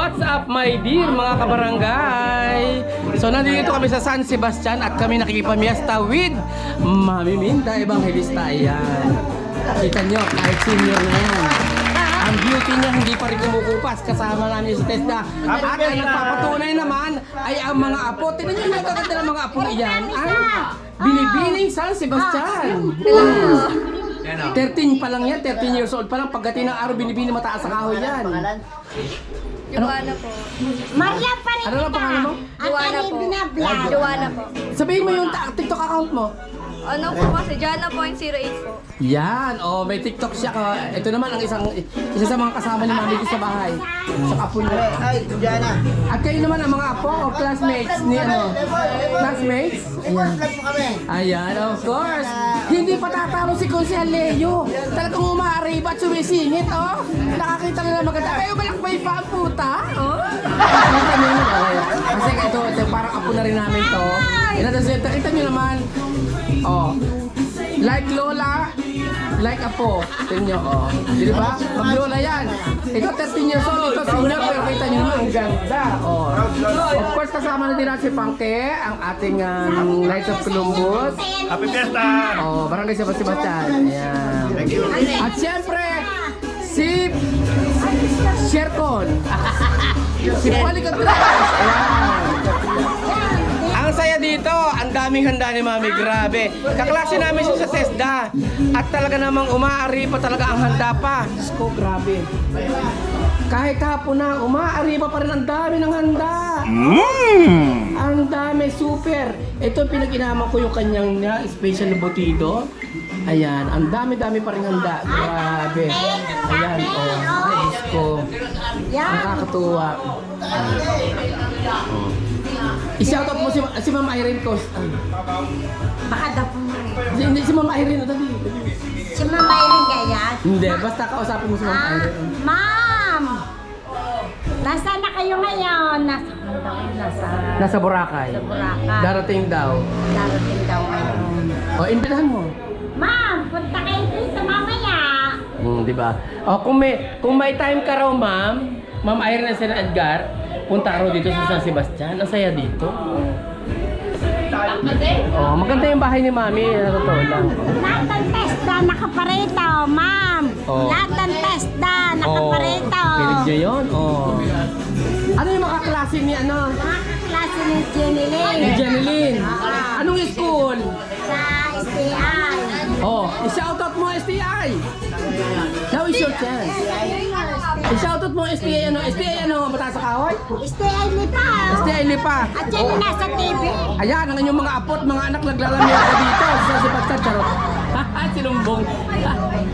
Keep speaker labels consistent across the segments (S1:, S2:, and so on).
S1: What's up my dear mga kabarangay? So nandito kami sa San Sebastian at kami nakikipamiesta with Mami Minda Evangelista. Ayan. Kita nyo, kahit senior na yan. Ang beauty niya hindi pa rin kumukupas. Kasama namin si Tesda. At ang nagpapatunay naman ay ang mga apo. Tignan nyo yung magaganda ng mga apo na iyan. Ay, binibining San Sebastian. 13 pa lang yan, 13 years old pa lang. Pagdating ng araw, binibini mataas sa kahoy yan.
S2: Joanna po.
S3: Maria pa rin
S1: Ano lang pangalan mo?
S2: Joanna po. Joanna po.
S1: Sabihin mo yung TikTok account mo.
S2: Ano po kasi? Joanna.08 po.
S1: Yan, oh, may TikTok siya. Ito naman ang isa sa mga kasama ni Mami ko sa bahay. Sa apo niya.
S4: Ay, Diana.
S1: At kayo naman ang mga apo o classmates ni ano? Classmates? Ayan.
S4: Vlog po kami.
S1: Ayan, of course. Hindi pa tatalo si Consel Leo. Talagang umaariba at sumisingit, oh. Nakakita nila maganda. Kayo malakbay pa ang puta, oh. Nakita nyo yun, okay. Kasi ito, parang apo na rin namin to. Kita nyo naman, oh. Like Lola, like Apo. Tingnan nyo, oh. Di ba? Mag-Lola yan. Ikaw 13 years old, ito senior, pero kita nyo naman, ang ganda. Oh. Of course, kasama na din natin si Pangke, ang ating Knights of Columbus.
S5: Happy Fiesta!
S1: Oh, Barangay Sebastian. Ayan.
S5: Thank you.
S1: At syempre, si Shercon. Si Palikat Ayan. Ang saya dito, ang daming handa ni Mami, grabe. Kaklase namin siya sa TESDA. At talaga namang umaari pa talaga ang handa pa. Diyos ko, grabe. Kahit hapon na, umaari pa rin ang dami ng handa. Ang dami, super. Ito pinag-inaman ko yung kanyang special butido. Ayan, ang dami-dami pa rin handa. Grabe. Ayan, oh. Ay, Diyos ko. Nakakatuwa. I-shoutout mo si Mama Irene ko.
S3: Baka daw po mo rin.
S1: Hindi, si Mama Irene. Dali.
S3: Si Mama Irene kaya?
S1: Hindi, basta kausapin mo si Mama Irene.
S3: Ma'am! Nasaan na kayo ngayon?
S1: Nasa Boracay.
S3: Boracay.
S1: Darating daw.
S3: Darating daw ngayon.
S1: O, imbitahan mo.
S3: Ma'am, punta kayo dito mamaya.
S1: Di ba? O, kung may time ka raw, Ma'am Irene at Sir Edgar, punta ka raw dito sa San Sebastian. Ang saya dito. Oh, maganda yung bahay ni Mami. Totoo lang.
S3: Lahat ng testa nakaparito, ma'am.
S1: Oh.
S3: Lahat ng testa nakaparito.
S1: Kilig niyo yun? Oh. Ano yung mga klase ni ano?
S3: Mga kaklase ni Jenny
S1: Ni
S3: Lynn.
S1: Jeneline. Anong school?
S3: Sa STI.
S1: Oh, i-shoutout mo STI. Now is your chance. I-shoutout mo STI ano? STI ano? Mataas sa kahoy?
S3: STI Lipa.
S1: STI Lipa.
S3: At yan yung nasa TV.
S1: Ayan, ang inyong mga apot, mga anak naglalamig ako dito sa Sebastian, charot. Sinumbong.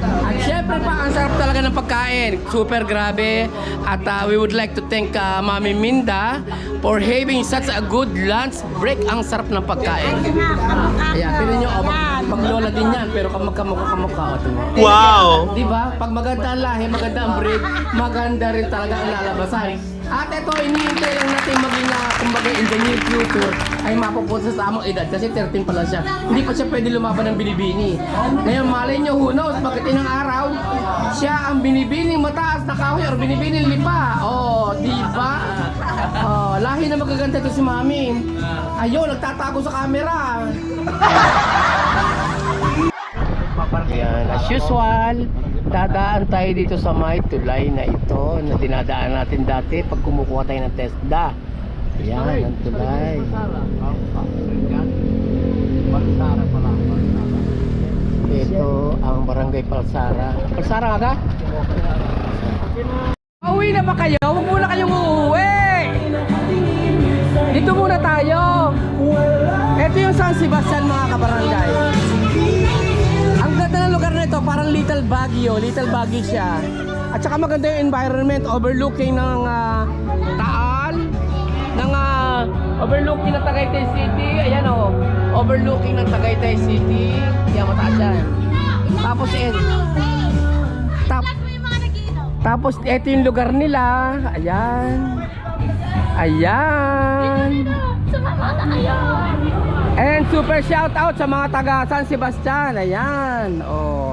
S1: At syempre pa, ang sarap talaga ng pagkain. Super grabe. At we would like to thank Mami Minda for having such a good lunch break. Ang sarap ng pagkain. Ayan, pero nyo, maglola din yan, pero kamukha.
S5: Wow!
S1: Di ba? Pag maganda ang lahi, maganda ang break, maganda rin talaga ang lalabasan. At ito, iniintay lang natin maging, kumbaga, in the near future, ay mapupunta sa tamang edad kasi 13 pa lang siya. Hindi pa siya pwede lumaban ng binibini. Ngayon, malay nyo, who knows, pagdating ng araw, siya ang binibining mataas na kahoy or binibining lipa. Oh, di ba? Oh, lahi na magaganda ito si Mami. Ayun, nagtatago sa camera. Ayan, as usual, dadaan tayo dito sa may tulay na ito na dinadaan natin dati pag kumukuha tayo ng TESDA. Ayan, ang tulay. Ito ang Barangay Palsara. Palsara ka? Pauwi na ba kayo? Huwag muna kayong uuwi! Dito muna tayo. Ito yung San Sebastian mga kabarangay. Ang ganda ng lugar na ito, parang Little Baguio siya. At saka maganda yung environment, overlooking ng Taal, ng overlooking ng Tagaytay City. Ayan o, overlooking ng Tagaytay City. Yan, mataas yan. Tapos ito yung lugar nila. Ayan.
S3: Sumama na kayo.
S1: And super shout out sa mga taga San Sebastian. Ayan. Oh.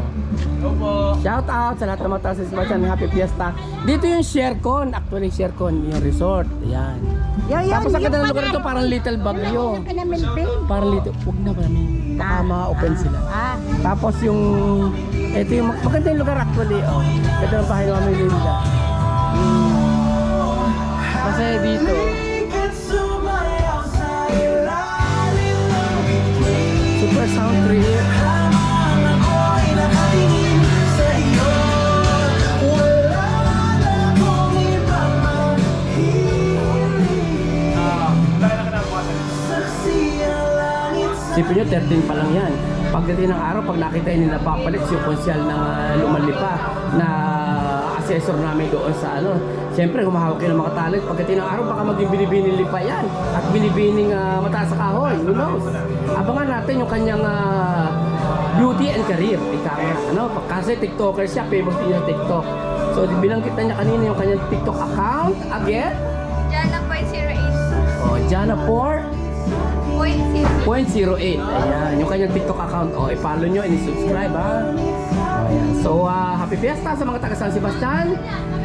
S1: Shout out sa lahat ng mga taas sa Sebastian. Happy Fiesta. Dito yung Shercon. Actually, Shercon, yung resort. Ayan. Tapos ang ganda ng lugar ito, parang Little Baguio. Parang little, huwag na ba namin? Baka ma-open sila. Tapos yung, ito yung, maganda yung lugar actually. Oh. Ganda ng bahay ng Mami Linda. Kasi dito, super sound trip. Sipin nyo, 13 pa lang yan. Pagdating ng araw, pag nakita yun nila papalit, si konsyal ng Lumalipa na assessor namin doon sa ano. Siyempre, humahawak yun ng mga talent. Pagdating ng araw, baka maging binibining lipa yan. At binibining mataas sa kahoy. Who knows? Abangan natin yung kanyang beauty and career. Ano? Kasi TikToker siya, famous din yung TikTok. So, binanggit na niya kanina yung kanyang TikTok account. Again?
S2: Jana.08.
S1: Oh, Jana
S2: 0.08.
S1: 0.08. Ayan, yung kanyang TikTok account. O, i-follow nyo and i-subscribe, ha? Ayan. So, happy fiesta sa mga taga San Sebastian.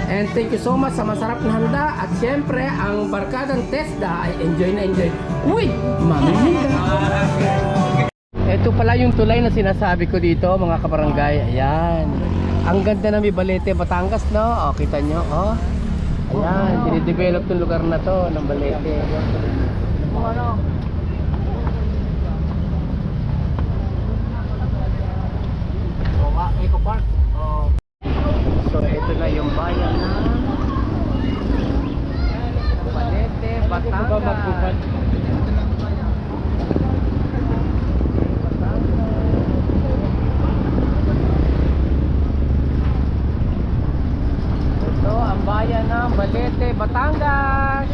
S1: And thank you so much sa masarap na handa. At syempre, ang barkadang TESDA ay enjoy na enjoy with Mami Linda. Ito pala yung tulay na sinasabi ko dito, mga kabarangay. Ayan. Ang ganda ng Balete, Batangas, no? O, kita nyo, oh. Ayan, dinidevelop yung lugar na to ng Balete. Eco Park. Oh. So ito na yung bayan na Balete, Batangas. Ito ang bayan ng Balete, Batangas.